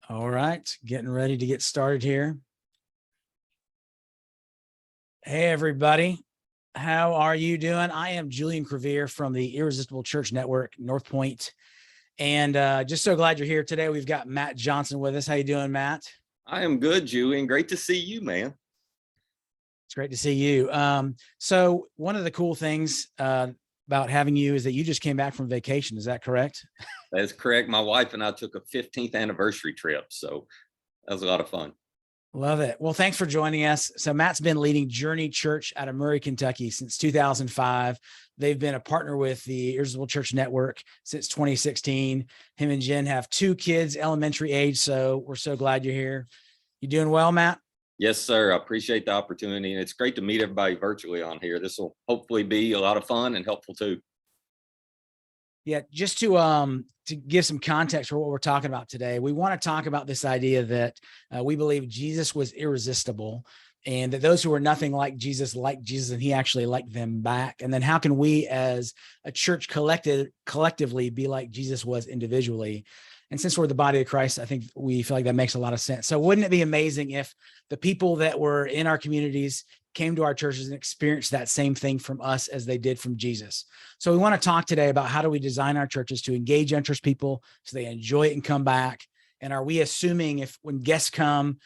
All right, getting ready to get started here. Hey, everybody. How are you doing? I am Julian Crevier from the Irresistible Church Network, North Point. And just so glad you're here today. We've got Matt Johnson with us. How you doing, Matt? I am good, Julian. Great to see you, man. It's great to see you. So one of the cool things about having you is that you just came back from vacation. Is that correct? That is correct. My wife and I took a 15th anniversary trip, so that was a lot of fun. Love it. Well, thanks for joining us. So Matt's been leading Journey Church out of Murray, Kentucky since 2005. They've been a partner with the Irresistible Church Network since 2016. Him and Jen have 2 kids, elementary age. So we're so glad you're here. You doing well, Matt? Yes, sir. I appreciate the opportunity, and it's great to meet everybody virtually on here. This will hopefully be a lot of fun and helpful too. Yeah, just to give some context for what we're talking about today, we want to talk about this idea that we believe Jesus was irresistible, and that those who were nothing like Jesus, and he actually liked them back. And then how can we as a church collectively be like Jesus was individually? And since we're the body of Christ, I think we feel like that makes a lot of sense. So wouldn't it be amazing if the people that were in our communities came to our churches and experienced that same thing from us as they did from Jesus? So we want to talk today about how do we design our churches to engage unchurched people so they enjoy it and come back? And are we assuming if when guests come,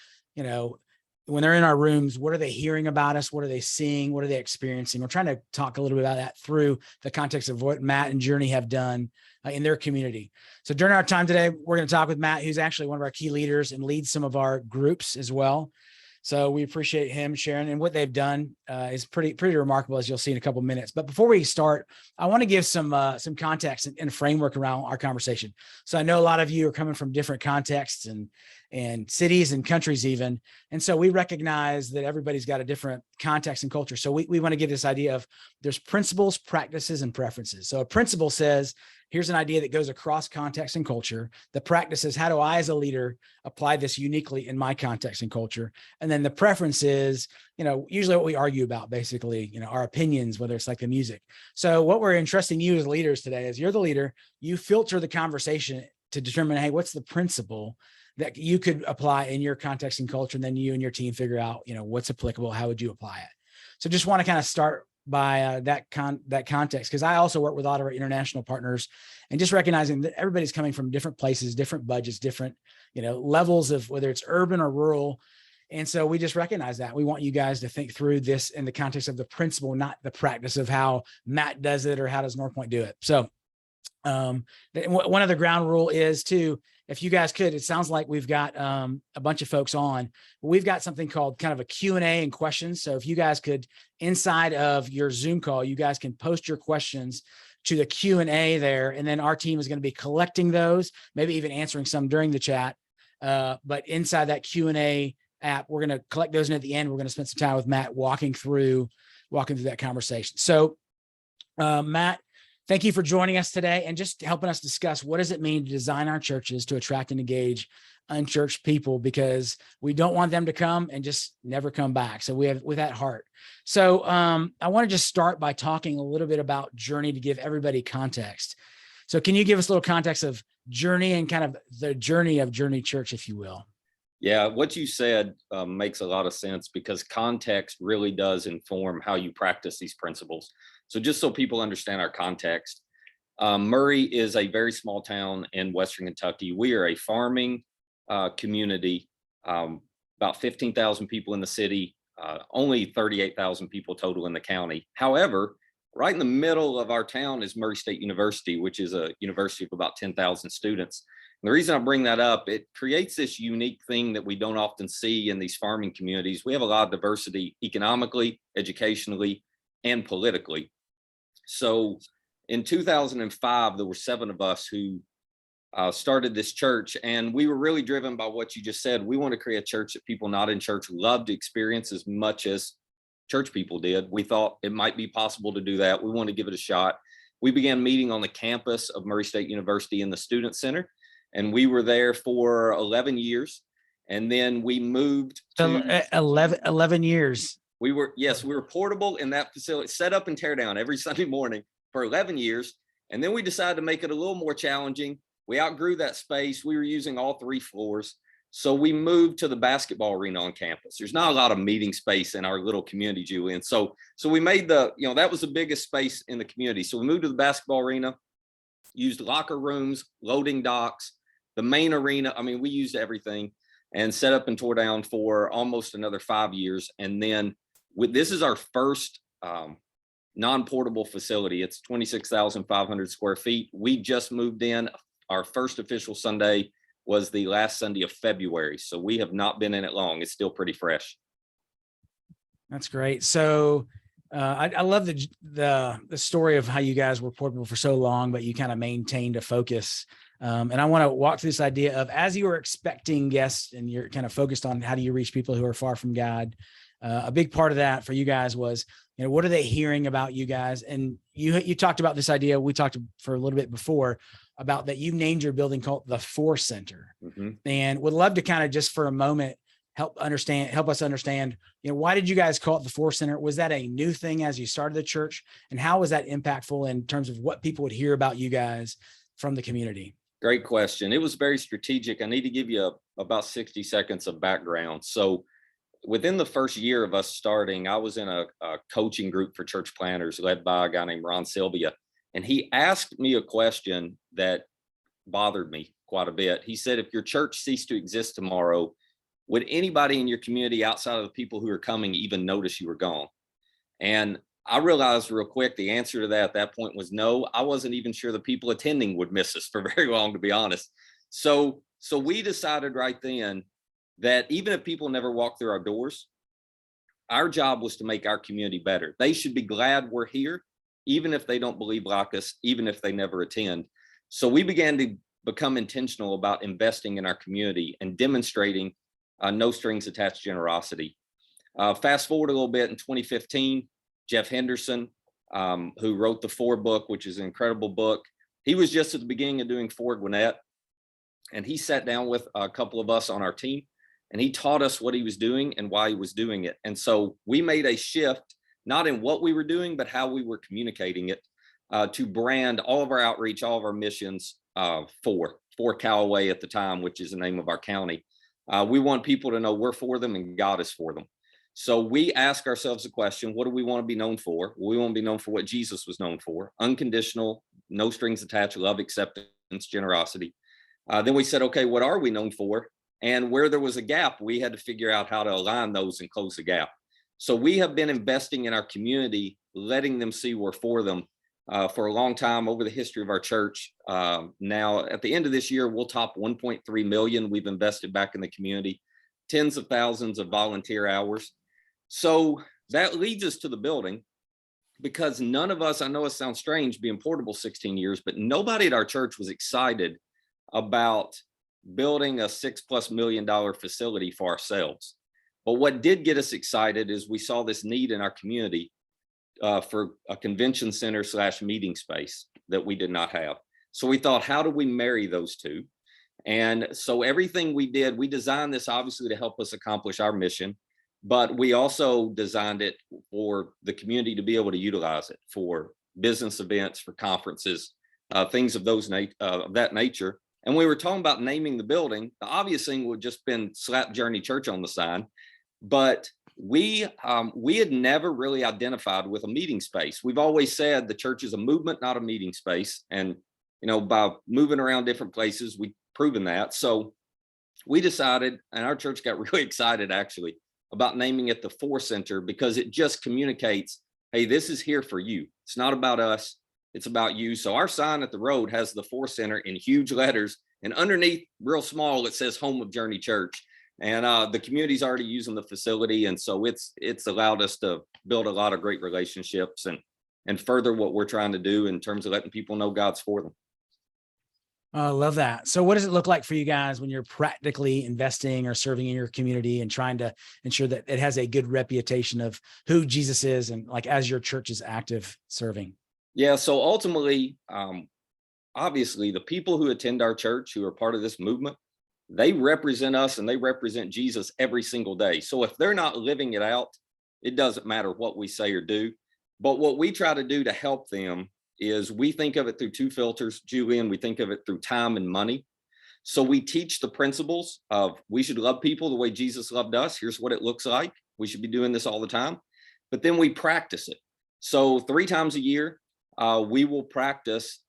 when they're in our rooms, what are they hearing about us? What are they seeing? What are they experiencing? We're trying to talk a little bit about that through the context of what Matt and Journey have done in their community. So during our time today, we're going to talk with Matt, who's actually one of our key leaders and leads some of our groups as well. So we appreciate him sharing, and what they've done is pretty remarkable, as you'll see in a couple of minutes. But before we start, I want to give some context and framework around our conversation. So I know a lot of you are coming from different contexts and cities and countries even. And so we recognize that everybody's got a different context and culture. So we want to give this idea of there's principles, practices, and preferences. So a principle says, here's an idea that goes across context and culture. The practice is, how do I as a leader apply this uniquely in my context and culture? And then the preference is, usually what we argue about, basically, our opinions, whether it's like the music. So what we're entrusting you as leaders today is, you're the leader, you filter the conversation to determine, hey, what's the principle that you could apply in your context and culture? And then you and your team figure out, what's applicable, how would you apply it? So just want to kind of start by that context, because I also work with a lot of our international partners, and just recognizing that everybody's coming from different places, different budgets, different, levels of whether it's urban or rural. And so we just recognize that we want you guys to think through this in the context of the principle, not the practice of how Matt does it or how does North Point do it. So one of the ground rule is to, if you guys could, it sounds like we've got a bunch of folks on, but we've got something called kind of a Q&A and questions. So if you guys could, inside of your Zoom call, you guys can post your questions to the Q&A there. And then our team is going to be collecting those, maybe even answering some during the chat. But inside that Q&A app, we're going to collect those. And at the end, we're going to spend some time with Matt walking through that conversation. So Matt, thank you for joining us today and just helping us discuss what does it mean to design our churches to attract and engage unchurched people, because we don't want them to come and just never come back. So we have with that heart. So I want to just start by talking a little bit about Journey to give everybody context. So can you give us a little context of Journey and kind of the journey of Journey Church, if you will? Yeah, what you said makes a lot of sense, because context really does inform how you practice these principles. So just so people understand our context, Murray is a very small town in Western Kentucky. We are a farming community, about 15,000 people in the city, only 38,000 people total in the county. However, right in the middle of our town is Murray State University, which is a university of about 10,000 students. And the reason I bring that up, it creates this unique thing that we don't often see in these farming communities. We have a lot of diversity economically, educationally, and politically. So in 2005, there were 7 of us who started this church, and we were really driven by what you just said. We want to create a church that people not in church love to experience as much as church people did. We thought it might be possible to do that. We want to give it a shot. We began meeting on the campus of Murray State University in the Student Center, and we were there for 11 years. And then we moved to 11 years. We were portable in that facility, set up and tear down every Sunday morning for 11 years. And then we decided to make it a little more challenging. We outgrew that space. We were using all 3 floors. So we moved to the basketball arena on campus. There's not a lot of meeting space in our little community, Julian. So we made that was the biggest space in the community. So we moved to the basketball arena, used locker rooms, loading docks, the main arena. I mean, we used everything, and set up and tore down for almost another 5 years. And then this is our first non-portable facility. It's 26,500 square feet. We just moved in. Our first official Sunday was the last Sunday of February. So we have not been in it long. It's still pretty fresh. That's great. So I love the story of how you guys were portable for so long, but you kind of maintained a focus. And I want to walk through this idea of, as you were expecting guests and you're kind of focused on how do you reach people who are far from God. A big part of that for you guys was, what are they hearing about you guys? And you talked about this idea. We talked for a little bit before about that. You named your building called the Force Center, and would love to kind of just for a moment help us understand, why did you guys call it the Force Center? Was that a new thing as you started the church, and how was that impactful in terms of what people would hear about you guys from the community? Great question. It was very strategic. I need to give you about 60 seconds of background. So within the first year of us starting, I was in a coaching group for church planners led by a guy named Ron Sylvia. And he asked me a question that bothered me quite a bit. He said, if your church ceased to exist tomorrow, would anybody in your community outside of the people who are coming even notice you were gone? And I realized real quick the answer to that at that point was no. I wasn't even sure the people attending would miss us for very long, to be honest. So we decided right then that even if people never walk through our doors, our job was to make our community better. They should be glad we're here, even if they don't believe like us, even if they never attend. So we began to become intentional about investing in our community and demonstrating no strings attached generosity. Fast forward a little bit, in 2015, Jeff Henderson, who wrote the Ford book, which is an incredible book, he was just at the beginning of doing Ford Gwinnett, and he sat down with a couple of us on our team, and he taught us what he was doing and why he was doing it. And so we made a shift, not in what we were doing, but how we were communicating it, to brand all of our outreach, all of our missions for Callaway at the time, which is the name of our county. We want people to know we're for them and God is for them. So we ask ourselves the question, what do we want to be known for? Well, we want to be known for what Jesus was known for: unconditional, no strings attached, love, acceptance, generosity. Then we said, okay, what are we known for? And where there was a gap, we had to figure out how to align those and close the gap. So we have been investing in our community, letting them see we're for them for a long time over the history of our church. Now, at the end of this year, we'll top 1.3 million we've invested back in the community, tens of thousands of volunteer hours. So that leads us to the building, because none of us, I know it sounds strange being portable 16 years, but nobody at our church was excited about building a $6+ million facility for ourselves. But what did get us excited is we saw this need in our community for a convention center / meeting space that we did not have. So we thought, how do we marry those two? And so everything we did, we designed this obviously to help us accomplish our mission, but we also designed it for the community to be able to utilize it for business events, for conferences, things of that nature. And we were talking about naming the building. The obvious thing would just been slap Journey Church on the sign, but we had never really identified with a meeting space. We've always said the church is a movement, not a meeting space. And, by moving around different places, we've proven that. So we decided, and our church got really excited actually, about naming it the Force Center, because it just communicates, hey, this is here for you. It's not about us. It's about you. So our sign at the road has the Force Center in huge letters, and underneath, real small, it says Home of Journey Church. And the community's already using the facility. And so it's allowed us to build a lot of great relationships and further what we're trying to do in terms of letting people know God's for them. I love that. So what does it look like for you guys when you're practically investing or serving in your community and trying to ensure that it has a good reputation of who Jesus is, and like as your church is active serving? Yeah. So ultimately, obviously the people who attend our church, who are part of this movement, they represent us and they represent Jesus every single day. So if they're not living it out, it doesn't matter what we say or do. But what we try to do to help them is we think of it through two filters, Julian. We think of it through time and money. So we teach the principles of we should love people the way Jesus loved us. Here's what it looks like. We should be doing this all the time. But then we practice it. So 3 times a year, we will practice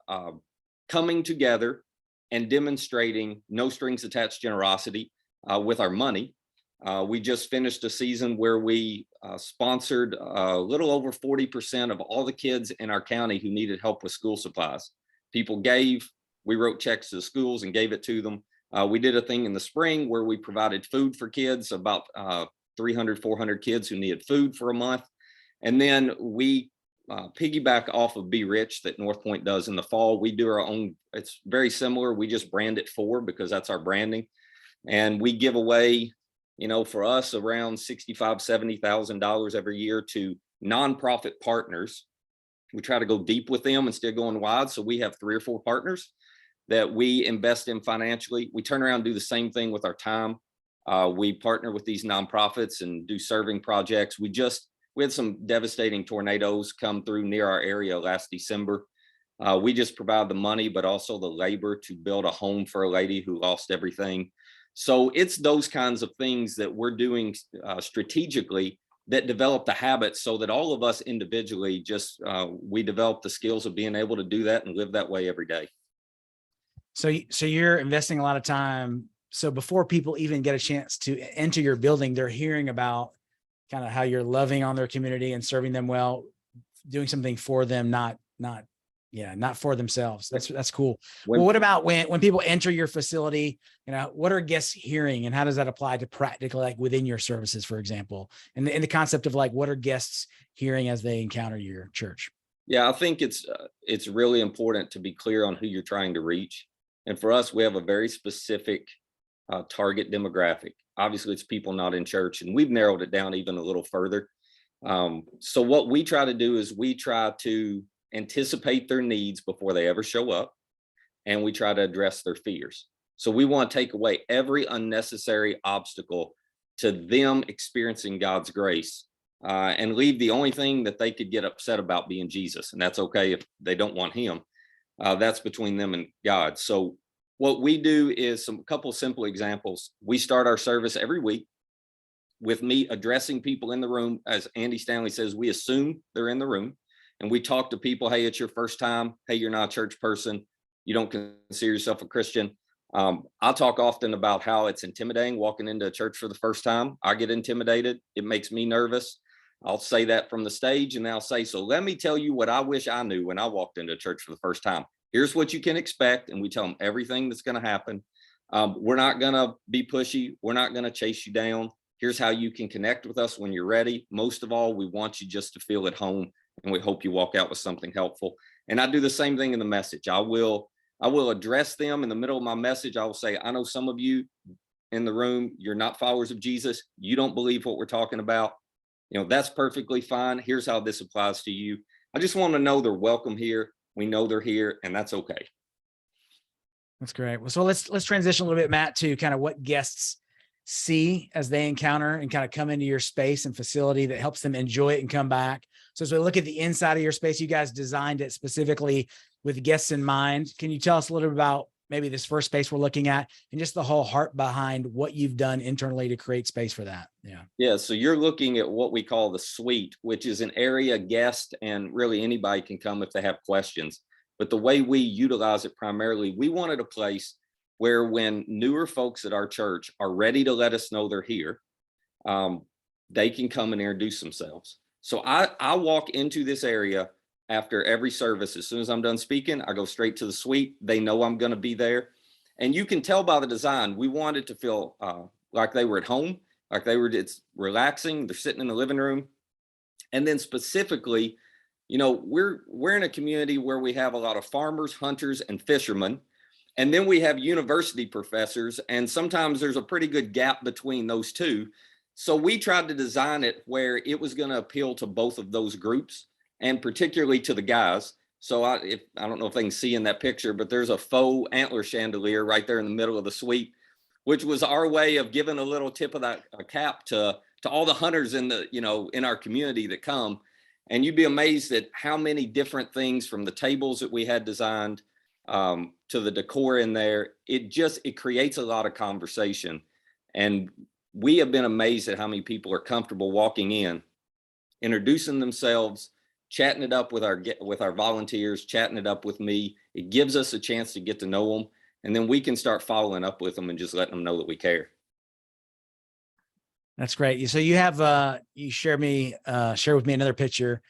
coming together and demonstrating no strings attached generosity with our money. We just finished a season where we sponsored a little over 40% of all the kids in our county who needed help with school supplies. People gave, we wrote checks to the schools and gave it to them. We did a thing in the spring where we provided food for kids, about 300, 400 kids who needed food for a month. And then we piggyback off of Be Rich that North Point does in the fall. We do our own, it's very similar. We just brand it for because that's our branding. And we give away, you know, for us around $65,000, $70,000 every year to nonprofit partners. We try to go deep with them instead of going wide. So we have 3 or 4 partners that we invest in financially. We turn around and do the same thing with our time. We partner with these nonprofits and do serving projects. We had some devastating tornadoes come through near our area last December. We just provide the money, but also the labor to build a home for a lady who lost everything. So it's those kinds of things that we're doing strategically that develop the habits so that all of us individually we develop the skills of being able to do that and live that way every day. So you're investing a lot of time. So before people even get a chance to enter your building, they're hearing about kind of how you're loving on their community and serving them well, doing something for them, not for themselves. That's cool. Well, what about when people enter your facility, you know, what are guests hearing and how does that apply to practically like within your services, for example, and the concept of like, what are guests hearing as they encounter your church? Yeah, I think it's really important to be clear on who you're trying to reach. And for us, we have a very specific target demographic. Obviously, it's people not in church, and we've narrowed it down even a little further. So what we try to do is we try to anticipate their needs before they ever show up, and we try to address their fears. So we want to take away every unnecessary obstacle to them experiencing God's grace, and leave the only thing that they could get upset about being Jesus. And that's okay if they don't want him. That's between them and God. So what we do is a couple simple examples. We start our service every week with me addressing people in the room. As Andy Stanley says, we assume they're in the room and we talk to people. Hey, it's your first time. Hey, you're not a church person. You don't consider yourself a Christian. I talk often about how it's intimidating walking into a church for the first time. I get intimidated. It makes me nervous. I'll say that from the stage, and I'll say, so let me tell you what I wish I knew when I walked into church for the first time. Here's what you can expect. And we tell them everything that's going to happen. We're not going to be pushy. We're not going to chase you down. Here's how you can connect with us when you're ready. Most of all, we want you just to feel at home, and we hope you walk out with something helpful. And I do the same thing in the message. I will address them in the middle of my message. I will say, I know some of you in the room, you're not followers of Jesus. You don't believe what we're talking about. You know, that's perfectly fine. Here's how this applies to you. I just want to know they're welcome here. We know they're here, and that's okay. That's great. Well, so let's transition a little bit, Matt, to kind of what guests see as they encounter and kind of come into your space and facility that helps them enjoy it and come back. So as we look at the inside of your space, you guys designed it specifically with guests in mind. Can you tell us a little bit about maybe this first space we're looking at and just the whole heart behind what you've done internally to create space for that? Yeah. So you're looking at what we call the suite, which is an area guest and really anybody can come if they have questions. But the way we utilize it primarily, we wanted a place where when newer folks at our church are ready to let us know they're here, they can come and introduce themselves. So I walk into this area after every service. As soon as I'm done speaking, I go straight to the suite. They know I'm going to be there. And you can tell by the design, we wanted to feel like they were at home, it's relaxing. They're sitting in the living room. And then specifically, you know, we're in a community where we have a lot of farmers, hunters, and fishermen. And then we have university professors. And sometimes there's a pretty good gap between those two. So we tried to design it where it was going to appeal to both of those groups, and particularly to the guys. So I don't know if they can see in that picture, but there's a faux antler chandelier right there in the middle of the suite, which was our way of giving a little tip of that cap to all the hunters in our community that come. And you'd be amazed at how many different things, from the tables that we had designed to the decor in there. It creates a lot of conversation. And we have been amazed at how many people are comfortable walking in, introducing themselves, chatting it up with our volunteers, chatting it up with me. It gives us a chance to get to know them, and then we can start following up with them and just letting them know that we care. That's great. So you have you share with me another picture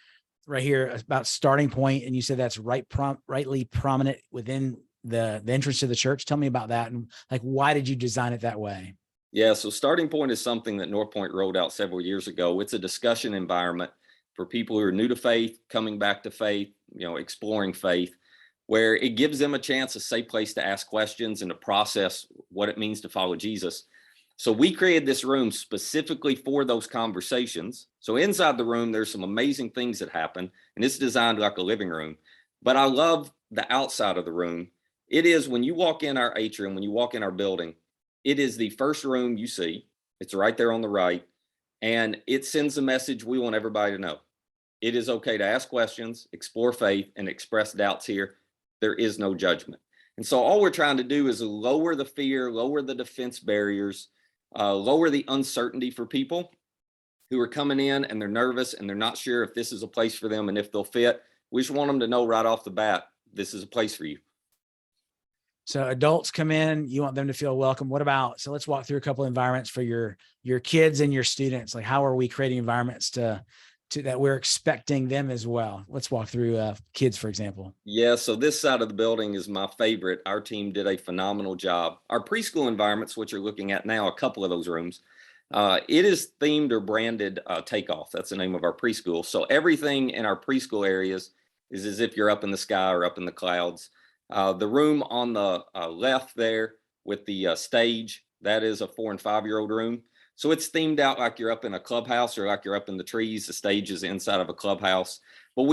right here about starting point, and you said that's rightly prominent within the entrance to the church. Tell me about that, and like, why did you design it that way? Yeah, so starting point is something that North Point rolled out several years ago. It's a discussion environment for people who are new to faith, coming back to faith, exploring faith, where it gives them a chance, a safe place to ask questions and to process what it means to follow Jesus. So we created this room specifically for those conversations. So inside the room, there's some amazing things that happen, and it's designed like a living room. But I love the outside of the room. It is, when you walk in our atrium, when you walk in our building, it is the first room you see. It's right there on the right. And it sends a message we want everybody to know. It is okay to ask questions, explore faith, and express doubts here. There is no judgment. And so all we're trying to do is lower the fear, lower the defense barriers, lower the uncertainty for people who are coming in and they're nervous and they're not sure if this is a place for them and if they'll fit. We just want them to know right off the bat, this is a place for you. So adults come in, you want them to feel welcome. So let's walk through a couple of environments for your kids and your students. Like, how are we creating environments to that we're expecting them as well? Let's walk through kids, for example. Yeah, so this side of the building is my favorite. Our team did a phenomenal job. Our preschool environments, which you're looking at now, a couple of those rooms, it is themed or branded Takeoff. That's the name of our preschool. So everything in our preschool areas is as if you're up in the sky or up in the clouds. The room on the left there with the stage, that is a 4 and 5-year-old room. So it's themed out like you're up in a clubhouse or like you're up in the trees. The stage is inside of a clubhouse. But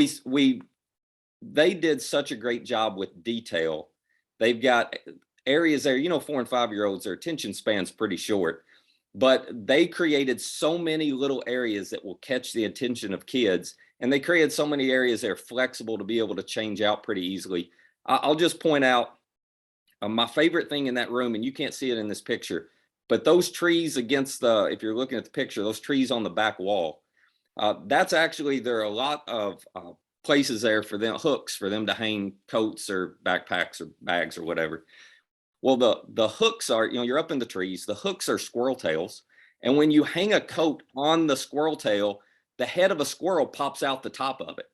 they did such a great job with detail. They've got areas there, 4 and 5-year-olds, their attention span's pretty short, but they created so many little areas that will catch the attention of kids. And they created so many areas that are flexible to be able to change out pretty easily. I'll just point out my favorite thing in that room, and you can't see it in this picture, but those trees if you're looking at the picture, those trees on the back wall, there are a lot of places there for them, hooks for them to hang coats or backpacks or bags or whatever. Well, the hooks are, you're up in the trees, the hooks are squirrel tails. And when you hang a coat on the squirrel tail, the head of a squirrel pops out the top of it.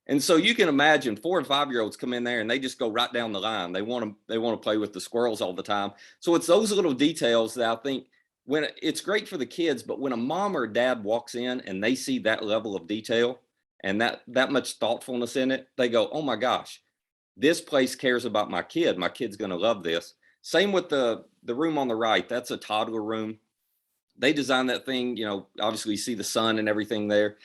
And so you can imagine 4 and 5-year-olds come in there and they just go right down the line. They want to play with the squirrels all the time. So it's those little details that I think it's great for the kids, but when a mom or dad walks in and they see that level of detail and that much thoughtfulness in it, they go, oh my gosh, this place cares about my kid. My kid's going to love this. Same with the room on the right. That's a toddler room. They designed that thing, obviously you see the sun and everything there.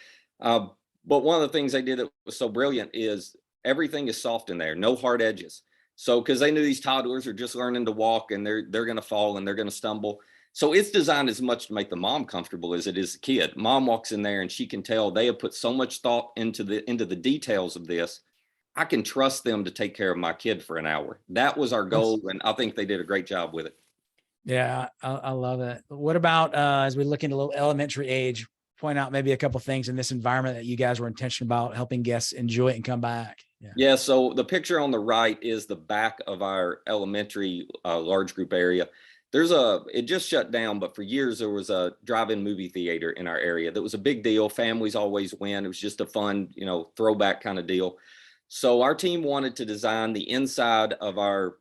But one of the things they did that was so brilliant is everything is soft in there, no hard edges. So, because they knew these toddlers are just learning to walk and they're going to fall and they're going to stumble. So it's designed as much to make the mom comfortable as it is the kid. Mom walks in there and she can tell they have put so much thought into the details of this. I can trust them to take care of my kid for an hour. That was our goal, and I think they did a great job with it. Yeah, I love it. What about as we look into a little elementary age? Point out maybe a couple of things in this environment that you guys were intentional about helping guests enjoy it and come back. Yeah. So the picture on the right is the back of our elementary large group area. It just shut down, but for years there was a drive-in movie theater in our area. That was a big deal. Families always win. It was just a fun, throwback kind of deal. So our team wanted to design the inside of our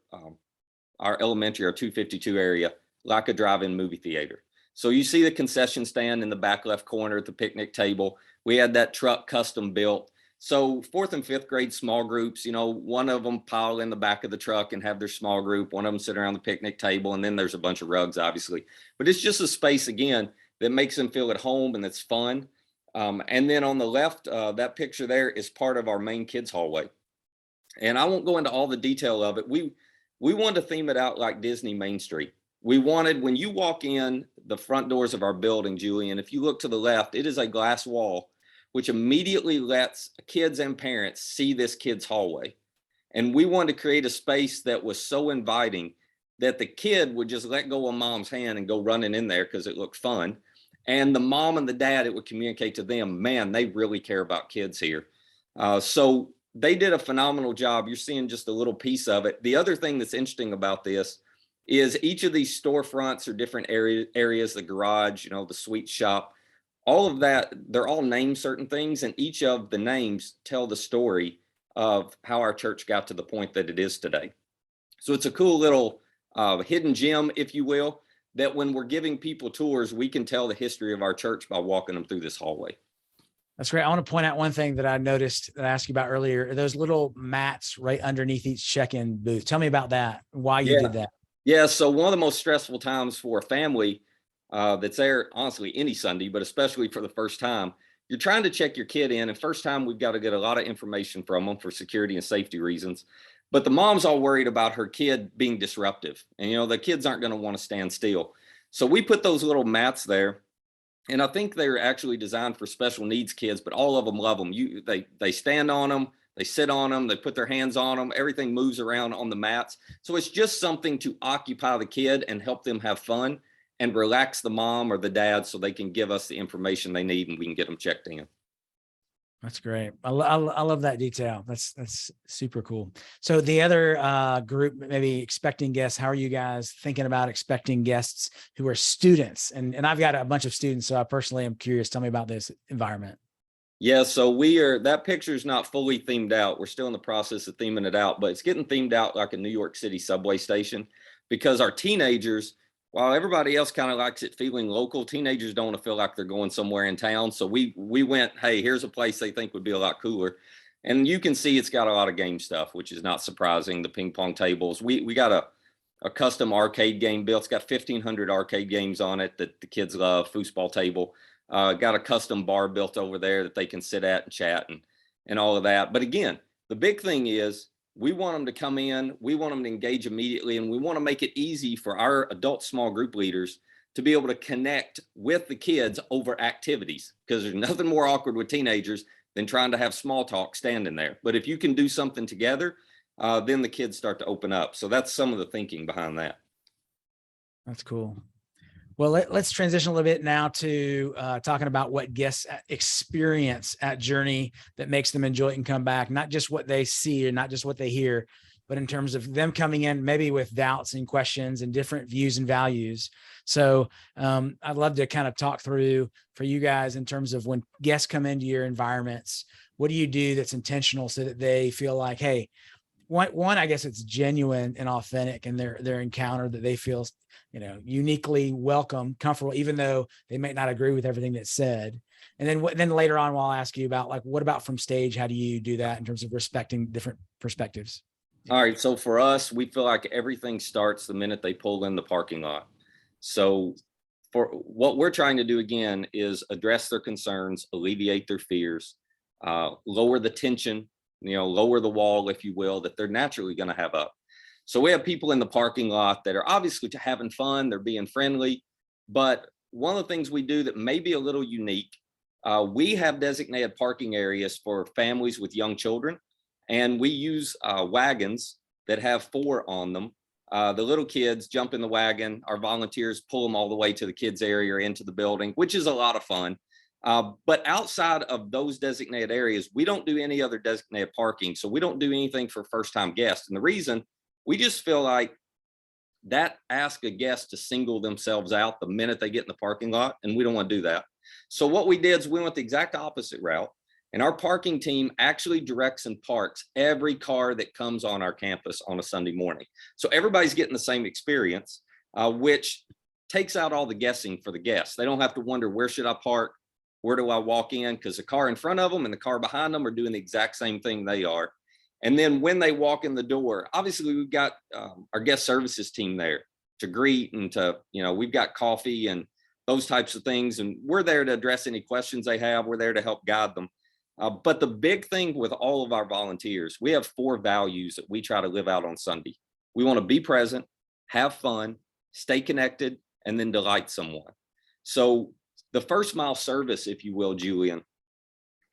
elementary, our 252 area, like a drive-in movie theater. So you see the concession stand in the back left corner at the picnic table. We had that truck custom built. So 4th and 5th grade small groups, one of them pile in the back of the truck and have their small group. One of them sit around the picnic table, and then there's a bunch of rugs, obviously. But it's just a space, again, that makes them feel at home and that's fun. And then on the left, that picture there is part of our main kids hallway. And I won't go into all the detail of it. We wanted to theme it out like Disney Main Street. We wanted, when you walk in the front doors of our building, Julian, if you look to the left, it is a glass wall which immediately lets kids and parents see this kid's hallway. And we wanted to create a space that was so inviting that the kid would just let go of mom's hand and go running in there because it looked fun. And the mom and the dad, it would communicate to them, man, they really care about kids here. So they did a phenomenal job. You're seeing just a little piece of it. The other thing that's interesting about this is each of these storefronts or different areas, the garage, the sweet shop, all of that, they're all named certain things, and each of the names tell the story of how our church got to the point that it is today. So it's a cool little hidden gem, if you will, that when we're giving people tours, we can tell the history of our church by walking them through this hallway. That's great. I want to point out one thing that I noticed that I asked you about earlier, those little mats right underneath each check-in booth. Tell me about that, why you did that. Yeah, so one of the most stressful times for a family that's there, honestly, any Sunday, but especially for the first time, you're trying to check your kid in. And first time, we've got to get a lot of information from them for security and safety reasons. But the mom's all worried about her kid being disruptive. And, the kids aren't going to want to stand still. So we put those little mats there. And I think they're actually designed for special needs kids, but all of them love them. They stand on them, they sit on them, they put their hands on them, everything moves around on the mats. So it's just something to occupy the kid and help them have fun and relax the mom or the dad so they can give us the information they need and we can get them checked in. That's great. I love that detail. That's super cool. So the other group, maybe expecting guests, how are you guys thinking about expecting guests who are students? And I've got a bunch of students, so I personally am curious. Tell me about this environment. Yeah, so that picture's not fully themed out. We're still in the process of theming it out, but it's getting themed out like a New York City subway station because our teenagers, while everybody else kind of likes it feeling local, teenagers don't want to feel like they're going somewhere in town. So we went, hey, here's a place they think would be a lot cooler. And you can see it's got a lot of game stuff, which is not surprising. The ping pong tables. We got a custom arcade game built. It's got 1,500 arcade games on it that the kids love, foosball table. Got a custom bar built over there that they can sit at and chat and all of that. But again, the big thing is, we want them to come in, we want them to engage immediately, and we want to make it easy for our adult small group leaders to be able to connect with the kids over activities, because there's nothing more awkward with teenagers than trying to have small talk standing there. But if you can do something together, then the kids start to open up. So that's some of the thinking behind that. That's cool. Well, let's transition a little bit now to talking about what guests experience at Journey that makes them enjoy it and come back, not just what they see or not just what they hear, but in terms of them coming in maybe with doubts and questions and different views and values. So I'd love to kind of talk through for you guys in terms of when guests come into your environments, what do you do that's intentional so that they feel like, hey, one, I guess it's genuine and authentic in their encounter, that they feel, uniquely welcome, comfortable, even though they may not agree with everything that's said. And then later on, I'll ask you about what about from stage? How do you do that in terms of respecting different perspectives? All right. So for us, we feel like everything starts the minute they pull in the parking lot. So for what we're trying to do again is address their concerns, alleviate their fears, lower the tension, lower the wall, if you will, that they're naturally going to have up. So we have people in the parking lot that are obviously having fun, they're being friendly, but one of the things we do that may be a little unique, we have designated parking areas for families with young children, and we use wagons that have 4 on them. The little kids jump in the wagon, our volunteers pull them all the way to the kids area or into the building, which is a lot of fun. But outside of those designated areas, we don't do any other designated parking. So we don't do anything for first-time guests. And the reason, we just feel like that asks a guest to single themselves out the minute they get in the parking lot, and we don't want to do that. So what we did is we went the exact opposite route, and our parking team actually directs and parks every car that comes on our campus on a Sunday morning. So everybody's getting the same experience, which takes out all the guessing for the guests. They don't have to wonder, where should I park? Where do I walk in? Because the car in front of them and the car behind them are doing the exact same thing they are. And then when they walk in the door, obviously we've got our guest services team there to greet and to, we've got coffee and those types of things. And we're there to address any questions they have. We're there to help guide them. But the big thing with all of our volunteers, we have 4 values that we try to live out on Sunday. We want to be present, have fun, stay connected, and then delight someone. So the first mile service, if you will, Julian,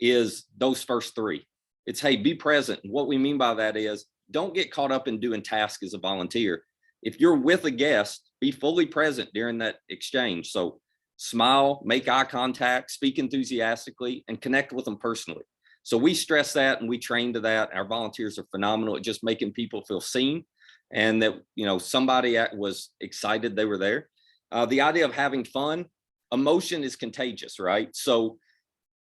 is those first three. It's, hey, be present. And what we mean by that is don't get caught up in doing tasks as a volunteer. If you're with a guest, be fully present during that exchange. So smile, make eye contact, speak enthusiastically, and connect with them personally. So we stress that and we train to that. Our volunteers are phenomenal at just making people feel seen and that, somebody was excited they were there. The idea of having fun, emotion is contagious, right? So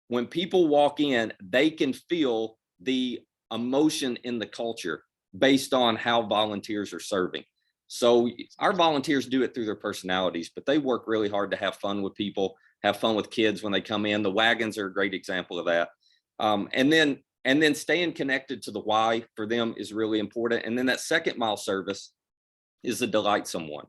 when people walk in, they can feel the emotion in the culture based on how volunteers are serving. So our volunteers do it through their personalities, but they work really hard to have fun with people, have fun with kids when they come in. The wagons are a great example of that. And then staying connected to the why for them is really important. And then that second mile service is to delight someone.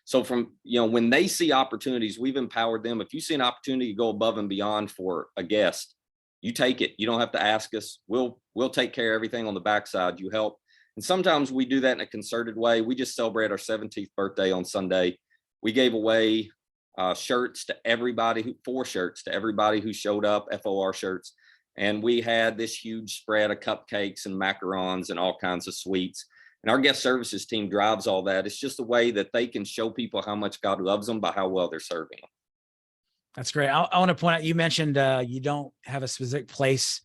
So from, when they see opportunities, we've empowered them. If you see an opportunity to go above and beyond for a guest, you take it. You don't have to ask us. We'll take care of everything on the backside. You help. And sometimes we do that in a concerted way. We just celebrated our 17th birthday on Sunday. We gave away shirts to everybody, 4 shirts to everybody who showed up, FOR shirts. And we had this huge spread of cupcakes and macarons and all kinds of sweets. And our guest services team drives all that. It's just a way that they can show people how much God loves them by how well they're serving them. That's great. I want to point out, you mentioned you don't have a specific place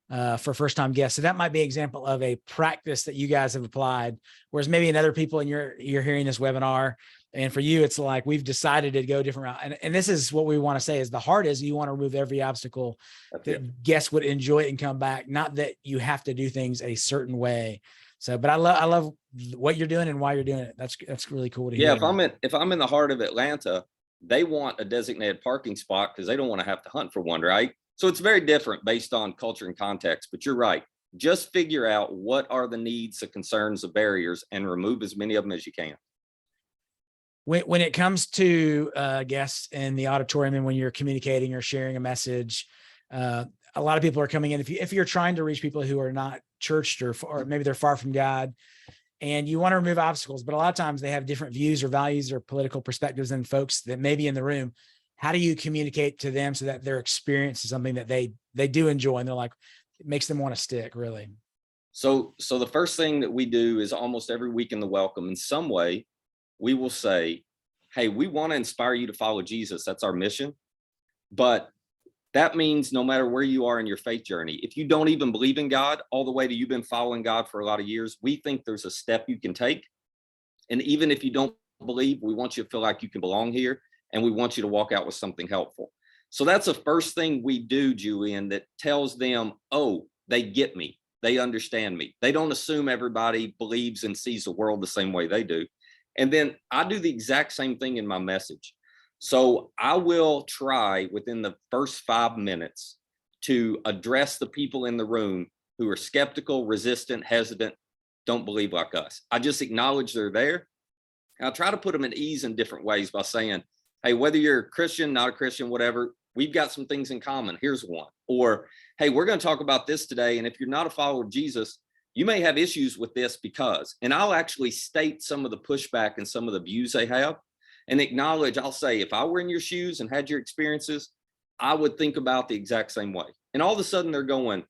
for first-time guests. So that might be an example of a practice that you guys have applied, whereas maybe in other people and you're hearing this webinar, and for you, it's like, we've decided to go a different route. And this is what we want to say is the heart is you want to remove every obstacle that guests would enjoy it and come back. Not that you have to do things a certain way. So, but I love what you're doing and why you're doing it. That's really cool to hear. Yeah. If I'm in the heart of Atlanta, they want a designated parking spot because they don't want to have to hunt for one, right? So it's very different based on culture and context, but you're right. Just figure out what are the needs, the concerns, the barriers, and remove as many of them as you can. When it comes to guests in the auditorium and when you're communicating or sharing a message, a lot of people are coming in. If you're trying to reach people who are not churched or maybe they're far from God, and you want to remove obstacles, but a lot of times they have different views or values or political perspectives than folks that may be in the room. How do you communicate to them so that their experience is something that they do enjoy and they're like, it makes them want to stick, really? So the first thing that we do is almost every week in the welcome, in some way, we will say, hey, we want to inspire you to follow Jesus. That's our mission. But that means no matter where you are in your faith journey, if you don't even believe in God all the way to you've been following God for a lot of years, we think there's a step you can take. And even if you don't believe, we want you to feel like you can belong here. And we want you to walk out with something helpful. So that's the first thing we do, Julian, that tells them, oh, they get me. They understand me. They don't assume everybody believes and sees the world the same way they do. And then I do the exact same thing in my message. So I will try within the first 5 minutes to address the people in the room who are skeptical, resistant, hesitant, don't believe like us. I just acknowledge they're there. And I try to put them at ease in different ways by saying, hey, whether you're a Christian, not a Christian, whatever, we've got some things in common. Here's one. Or, hey, we're going to talk about this today. And if you're not a follower of Jesus, you may have issues with this because, and I'll actually state some of the pushback and some of the views they have and acknowledge, I'll say, if I were in your shoes and had your experiences, I would think about the exact same way. And all of a sudden they're going,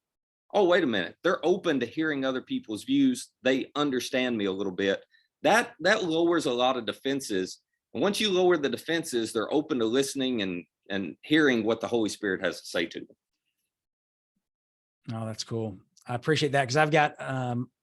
oh, wait a minute. They're open to hearing other people's views. They understand me a little bit. That lowers a lot of defenses. And once you lower the defenses, they're open to listening and hearing what the Holy Spirit has to say to them. Oh, that's cool. I appreciate that because I've got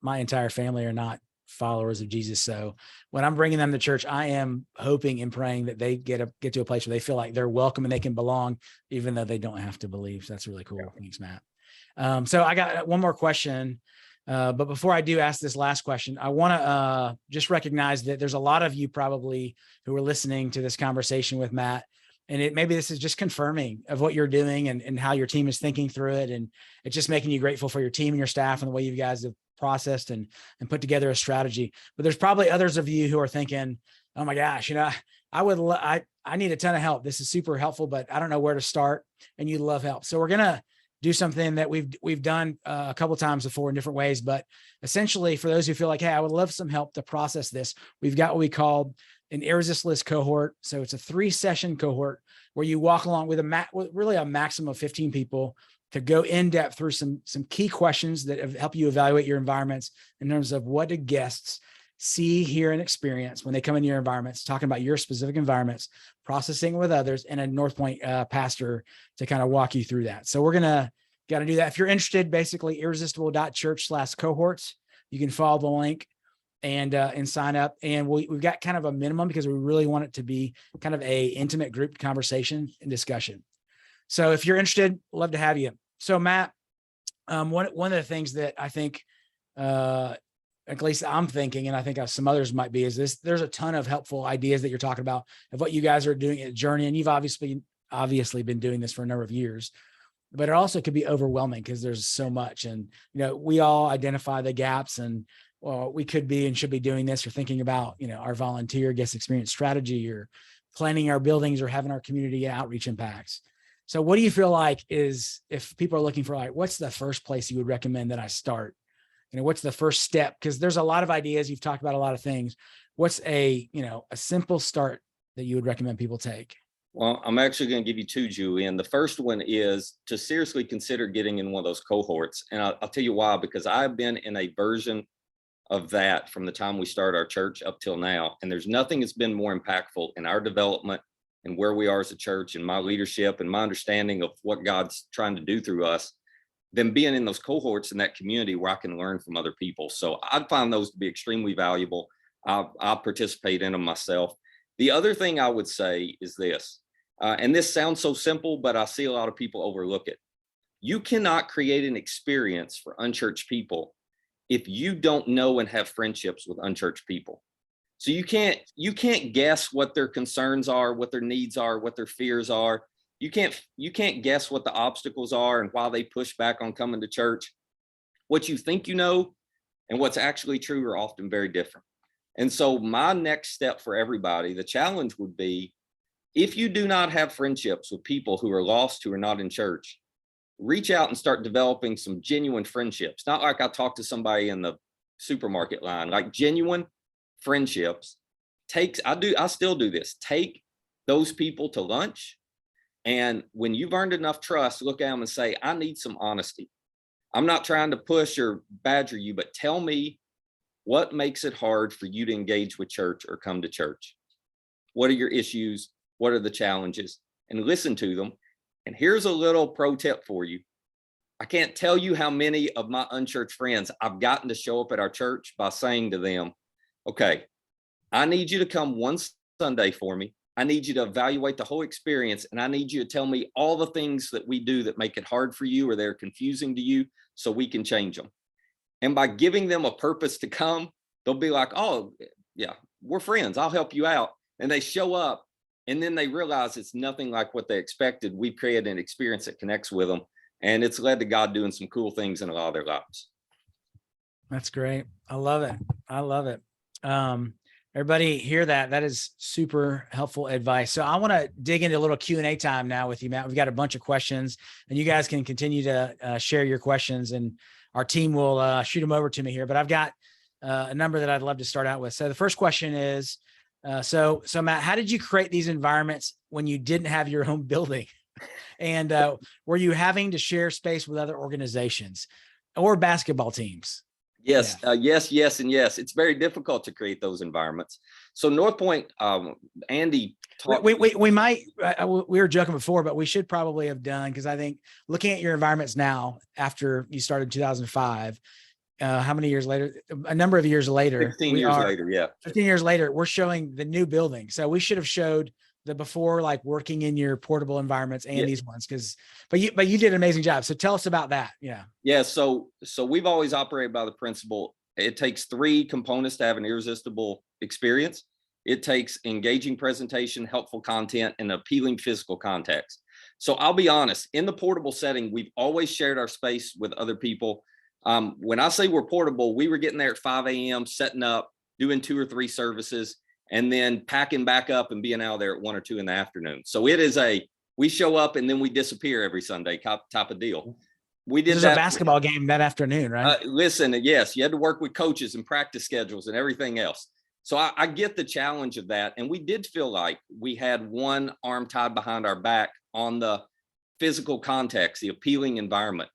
my entire family are not followers of Jesus. So when I'm bringing them to church, I am hoping and praying that they get to a place where they feel like they're welcome and they can belong, even though they don't have to believe. So that's really cool. Yeah. Thanks, Matt. So I got one more question. But before I do ask this last question, I want to just recognize that there's a lot of you probably who are listening to this conversation with Matt. And maybe this is just confirming of what you're doing and how your team is thinking through it. And it's just making you grateful for your team and your staff and the way you guys have processed and put together a strategy. But there's probably others of you who are thinking, oh my gosh, I need a ton of help. This is super helpful, but I don't know where to start. And you love help. So we're going to do something that we've done a couple of times before in different ways, but essentially for those who feel like, hey, I would love some help to process this, we've got what we call an Irresist List Cohort. So it's a 3-session cohort where you walk along with really a maximum of 15 people, to go in depth through some key questions that help you evaluate your environments in terms of what do guests see, hear, and experience when they come into your environments, talking about your specific environments, processing with others, and a North Point pastor to kind of walk you through that. So we're going to do that. If you're interested, basically irresistible.church/cohorts, you can follow the link and sign up. And we've got kind of a minimum because we really want it to be kind of a intimate group conversation and discussion. So if you're interested, love to have you. So Matt, one of the things that I think, at least I'm thinking, and I think some others might be, is this: there's a ton of helpful ideas that you're talking about of what you guys are doing at Journey. And you've obviously been doing this for a number of years, but it also could be overwhelming because there's so much. And, we all identify the gaps, and well, we could be and should be doing this, or thinking about, our volunteer guest experience strategy, or planning our buildings, or having our community outreach impacts. So what do you feel like is, if people are looking for, like, what's the first place you would recommend that I start? What's the first step? Because there's a lot of ideas. You've talked about a lot of things. What's a simple start that you would recommend people take? Well, I'm actually going to give you two, Julian. The first one is to seriously consider getting in one of those cohorts. And I'll tell you why, because I've been in a version of that from the time we started our church up till now. And there's nothing that's been more impactful in our development and where we are as a church, and my leadership and my understanding of what God's trying to do through us, than being in those cohorts in that community where I can learn from other people. So I'd find those to be extremely valuable. I'll participate in them myself. The other thing I would say is this, and this sounds so simple, but I see a lot of people overlook it. You cannot create an experience for unchurched people if you don't know and have friendships with unchurched people. So you can't guess what their concerns are, what their needs are, what their fears are. You can't guess what the obstacles are and why they push back on coming to church. What you think you know and what's actually true are often very different. And so my next step for everybody, the challenge would be, if you do not have friendships with people who are lost, who are not in church, reach out and start developing some genuine friendships. Not like I talk to somebody in the supermarket line, like genuine friendships. I still do this. Take those people to lunch. And when you've earned enough trust, look at them and say, I need some honesty. I'm not trying to push or badger you, but tell me what makes it hard for you to engage with church or come to church. What are your issues? What are the challenges? And listen to them. And here's a little pro tip for you. I can't tell you how many of my unchurched friends I've gotten to show up at our church by saying to them, okay, I need you to come one Sunday for me. I need you to evaluate the whole experience, and I need you to tell me all the things that we do that make it hard for you or they're confusing to you, so we can change them. And by giving them a purpose to come, they'll be like, oh yeah, we're friends, I'll help you out. And they show up, and then they realize it's nothing like what they expected. We've created an experience that connects with them, and it's led to God doing some cool things in a lot of their lives. That's great. I love it. I love it. Everybody hear that? That is super helpful advice. So I want to dig into a little Q&A time now with you, Matt. We've got a bunch of questions, and you guys can continue to share your questions, and our team will shoot them over to me here. But I've got a number that I'd love to start out with. So the first question is, so Matt, how did you create these environments when you didn't have your own building? And were you having to share space with other organizations or basketball teams? Yes, yes, and yes. It's very difficult to create those environments. So North Point, Andy talked. We might, we were joking before, but we should probably have done, because I think looking at your environments now, after you started in 2005, how many years later? A number of years later. 15 years later, yeah. 15 years later, we're showing the new building. So we should have showed the before, like working in your portable environments and these ones, but you did an amazing job. So tell us about that. Yeah. So we've always operated by the principle, it takes three components to have an irresistible experience. It takes engaging presentation, helpful content, and appealing physical context. So I'll be honest, in the portable setting, we've always shared our space with other people. When I say we're portable, we were getting there at 5 a.m., setting up, doing 2 or 3 services, and then packing back up and being out there at 1 or 2 in the afternoon. So it is we show up and then we disappear every Sunday type of deal. We did a basketball game that afternoon, right? Listen, yes, you had to work with coaches and practice schedules and everything else. So I get the challenge of that. And we did feel like we had one arm tied behind our back on the physical context, the appealing environment,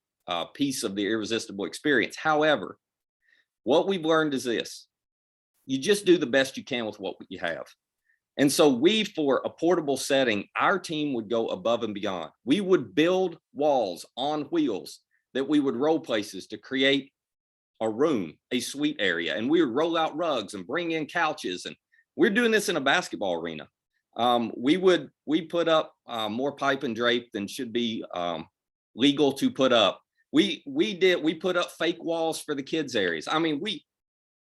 piece of the irresistible experience. However, what we've learned is this: you just do the best you can with what you have. And so for a portable setting, our team would go above and beyond. We would build walls on wheels that we would roll places to create a room, a suite area, and we would roll out rugs and bring in couches. And we're doing this in a basketball arena. We put up more pipe and drape than should be legal to put up. We put up fake walls for the kids areas. I mean,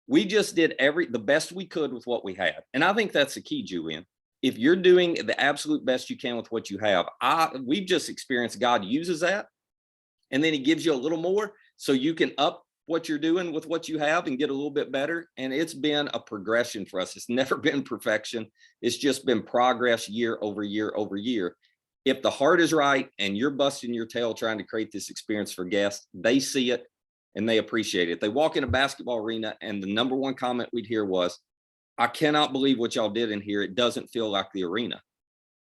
we just did the best we could with what we had. And I think that's the key, Julian. If you're doing the absolute best you can with what you have, we've just experienced God uses that. And then he gives you a little more so you can up what you're doing with what you have and get a little bit better. And it's been a progression for us. It's never been perfection. It's just been progress year over year over year. If the heart is right and you're busting your tail trying to create this experience for guests, they see it and they appreciate it. They walk in a basketball arena and the number one comment we'd hear was, "I cannot believe what y'all did in here. It doesn't feel like the arena."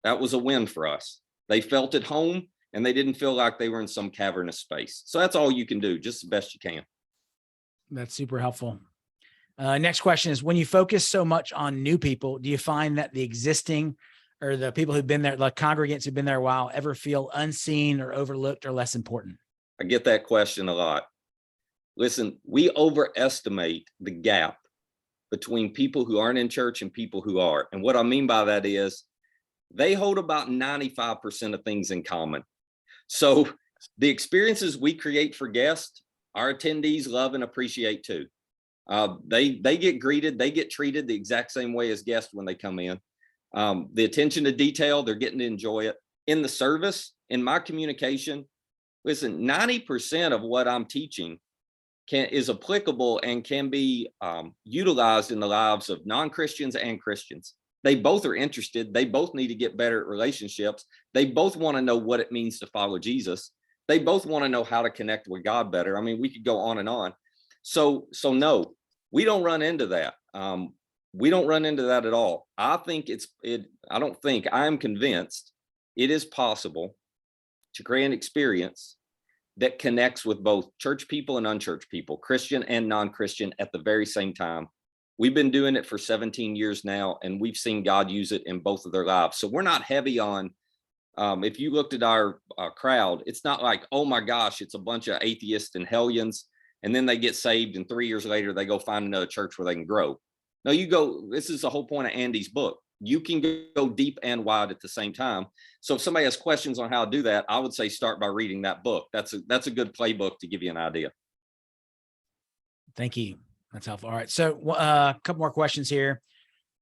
That was a win for us. They felt at home and they didn't feel like they were in some cavernous space. So that's all you can do, just the best you can. That's super helpful. Next question is, when you focus so much on new people, do you find that the existing or the people who've been there, like congregants who've been there a while, ever feel unseen or overlooked or less important? I get that question a lot. Listen, we overestimate the gap between people who aren't in church and people who are. And what I mean by that is they hold about 95% of things in common. So the experiences we create for guests, our attendees love and appreciate too. They get greeted, they get treated the exact same way as guests when they come in. The attention to detail, they're getting to enjoy it. In the service, in my communication, listen, 90% of what I'm teaching is applicable and can be utilized in the lives of non-Christians and Christians. They both are interested. They both need to get better at relationships. They both want to know what it means to follow Jesus. They both want to know how to connect with God better. I mean, we could go on and on. So no, we don't run into that. We don't run into that at all. I am convinced it is possible to create an experience that connects with both church people and unchurched people, Christian and non-Christian at the very same time. We've been doing it for 17 years now, and we've seen God use it in both of their lives. So we're not heavy on, if you looked at our crowd, it's not like, oh my gosh, it's a bunch of atheists and hellions, and then they get saved, and 3 years later, they go find another church where they can grow. No, this is the whole point of Andy's book. You can go deep and wide at the same time. So if somebody has questions on how to do that, I would say start by reading that book. That's a good playbook to give you an idea. Thank you. That's helpful. All right. So a couple more questions here.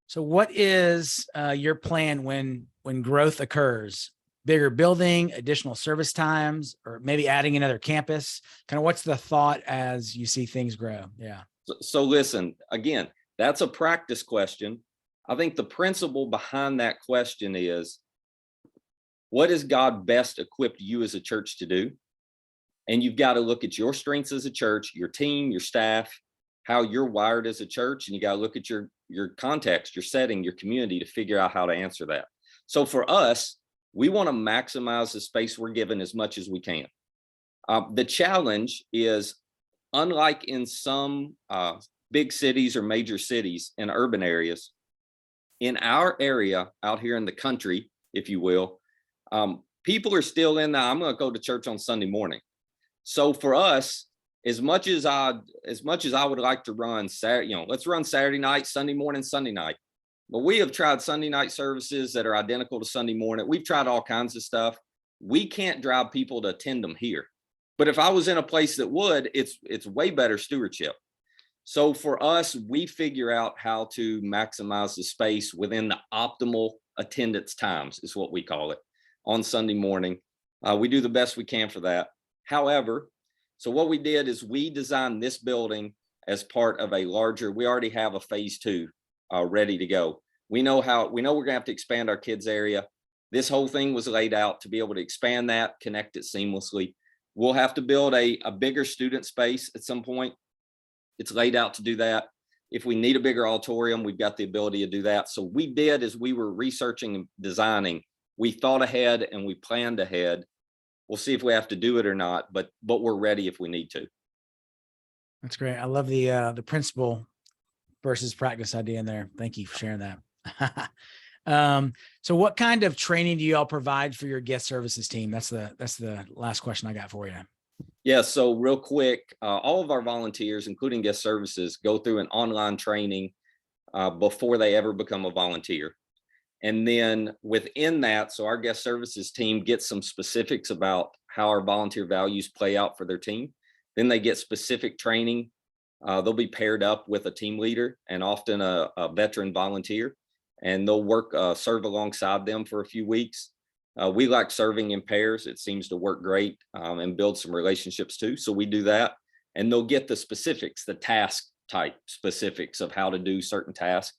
So what is your plan when growth occurs? Bigger building, additional service times, or maybe adding another campus? Kind of what's the thought as you see things grow? Yeah. So listen, again, that's a practice question. I think the principle behind that question is, what has God best equipped you as a church to do? And you've got to look at your strengths as a church, your team, your staff, how you're wired as a church, and you got to look at your context, your setting, your community to figure out how to answer that. So for us, we want to maximize the space we're given as much as we can. The challenge is, unlike in some big cities or major cities in urban areas, in our area out here in the country, if you will, people are still in I'm going to go to church on Sunday morning. So for us, as much as I would like to run Saturday, let's run Saturday night, Sunday morning, Sunday night. But we have tried Sunday night services that are identical to Sunday morning. We've tried all kinds of stuff. We can't drive people to attend them here. But if I was in a place that would, it's way better stewardship. So for us, we figure out how to maximize the space within the optimal attendance times, is what we call it, on Sunday morning. We do the best we can for that. However, so what we did is we designed this building as part of we already have a phase 2 ready to go. We know we're gonna have to expand our kids area. This whole thing was laid out to be able to expand that, connect it seamlessly. We'll have to build a bigger student space at some point. It's laid out to do that. If we need a bigger auditorium, we've got the ability to do that. So we did, as we were researching and designing, we thought ahead and we planned ahead We'll see if we have to do it or not, but we're ready if we need to. That's great. I love the principle versus practice idea in there. Thank you for sharing that. So what kind of training do you all provide for your guest services team? That's the last question I got for you. Yeah, so real quick, all of our volunteers, including guest services, go through an online training before they ever become a volunteer. And then within that, so our guest services team gets some specifics about how our volunteer values play out for their team. Then they get specific training. They'll be paired up with a team leader and often a veteran volunteer, and they'll serve alongside them for a few weeks. We like serving in pairs. It seems to work great and build some relationships too. So we do that, and they'll get the specifics, the task type specifics of how to do certain tasks.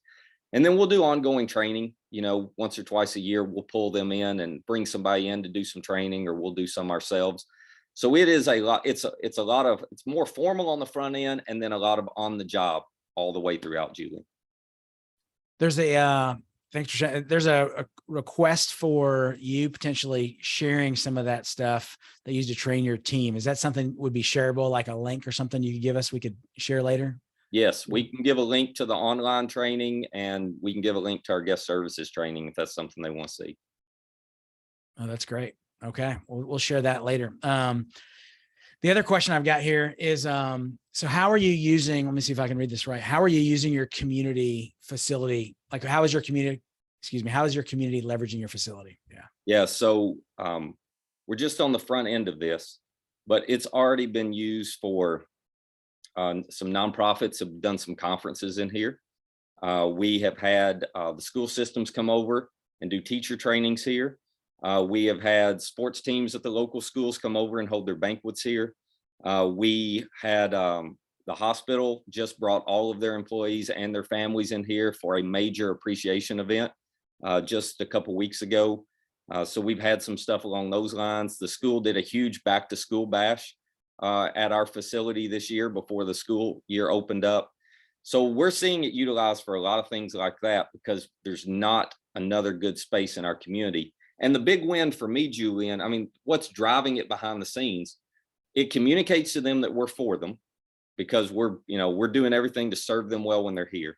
And then we'll do ongoing training, once or twice a year. We'll pull them in and bring somebody in to do some training, or we'll do some ourselves. So it is a lot. It's more formal on the front end, and then a lot of on the job all the way throughout, Julian. There's thanks for sharing. There's a request for you potentially sharing some of that stuff that you use to train your team. Is that something would be shareable, like a link or something you could give us, we could share later? Yes, we can give a link to the online training, and we can give a link to our guest services training if that's something they want to see. Oh, that's great. Okay. We'll share that later. The other question I've got here is, so how are you using, let me see if I can read this right. How are you using your community facility? Like, how is your community leveraging your facility? Yeah. Yeah. So we're just on the front end of this, but it's already been used for some nonprofits have done some conferences in here. We have had the school systems come over and do teacher trainings here. We have had sports teams at the local schools come over and hold their banquets here. We had the hospital just brought all of their employees and their families in here for a major appreciation event just a couple weeks ago. So we've had some stuff along those lines. The school did a huge back to school bash at our facility this year before the school year opened up. So we're seeing it utilized for a lot of things like that because there's not another good space in our community. And the big win for me, Julian, I mean, what's driving it behind the scenes, it communicates to them that we're for them because we're doing everything to serve them well when they're here.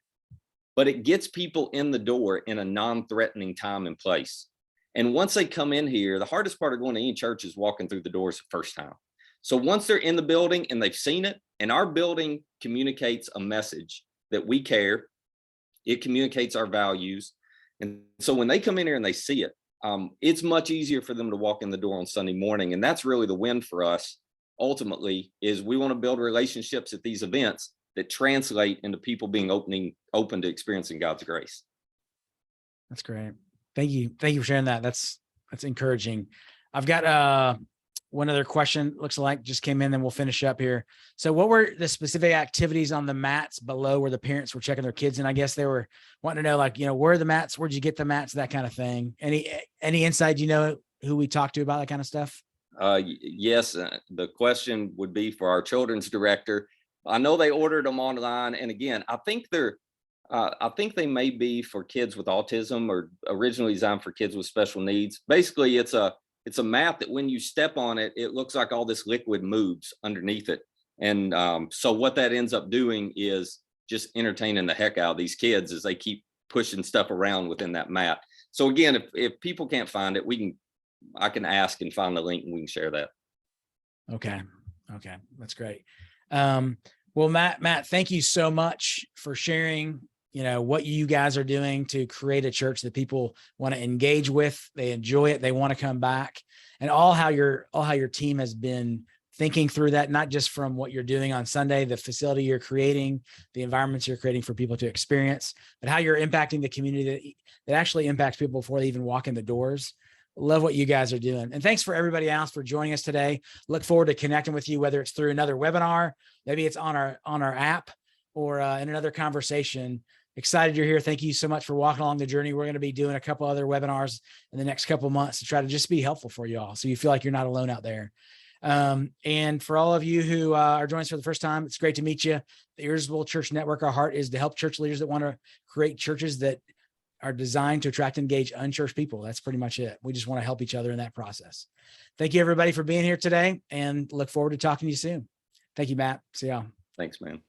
But it gets people in the door in a non-threatening time and place. And once they come in here, the hardest part of going to any church is walking through the doors the first time. So once they're in the building and they've seen it, and our building communicates a message that we care, it communicates our values. And so when they come in here and they see it, it's much easier for them to walk in the door on Sunday morning. And that's really the win for us. Ultimately, is we want to build relationships at these events that translate into people being open to experiencing God's grace. That's great. Thank you. Thank you for sharing that. That's encouraging. I've got one other question, looks like just came in, then we'll finish up here. So what were the specific activities on the mats below where the parents were checking their kids? And I guess they were wanting to know, like, where are the mats? Where'd you get the mats? That kind of thing. Any insight, who we talked to about that kind of stuff? Yes. The question would be for our children's director. I know they ordered them online. And again, I think they may be for kids with autism or originally designed for kids with special needs. Basically, it's a mat that when you step on it, it looks like all this liquid moves underneath it. And so what that ends up doing is just entertaining the heck out of these kids as they keep pushing stuff around within that mat. So again, if people can't find it, I can ask and find the link and we can share that. Okay. That's great. Well, Matt, thank you so much for sharing, what you guys are doing to create a church that people want to engage with. They enjoy it. They want to come back, and all how your team has been thinking through that, not just from what you're doing on Sunday, the facility you're creating, the environments you're creating for people to experience, but how you're impacting the community that actually impacts people before they even walk in the doors. Love what you guys are doing. And thanks for everybody else for joining us today. Look forward to connecting with you, whether it's through another webinar, maybe it's on our app, or in another conversation. Excited you're here. Thank you so much for walking along the journey. We're going to be doing a couple other webinars in the next couple of months to try to just be helpful for you all, so you feel like you're not alone out there. And for all of you who are joining us for the first time, it's great to meet you. The Irresistible Church Network, our heart is to help church leaders that want to create churches that are designed to attract and engage unchurched people. That's pretty much it. We just want to help each other in that process. Thank you, everybody, for being here today, and look forward to talking to you soon. Thank you, Matt. See y'all. Thanks, man.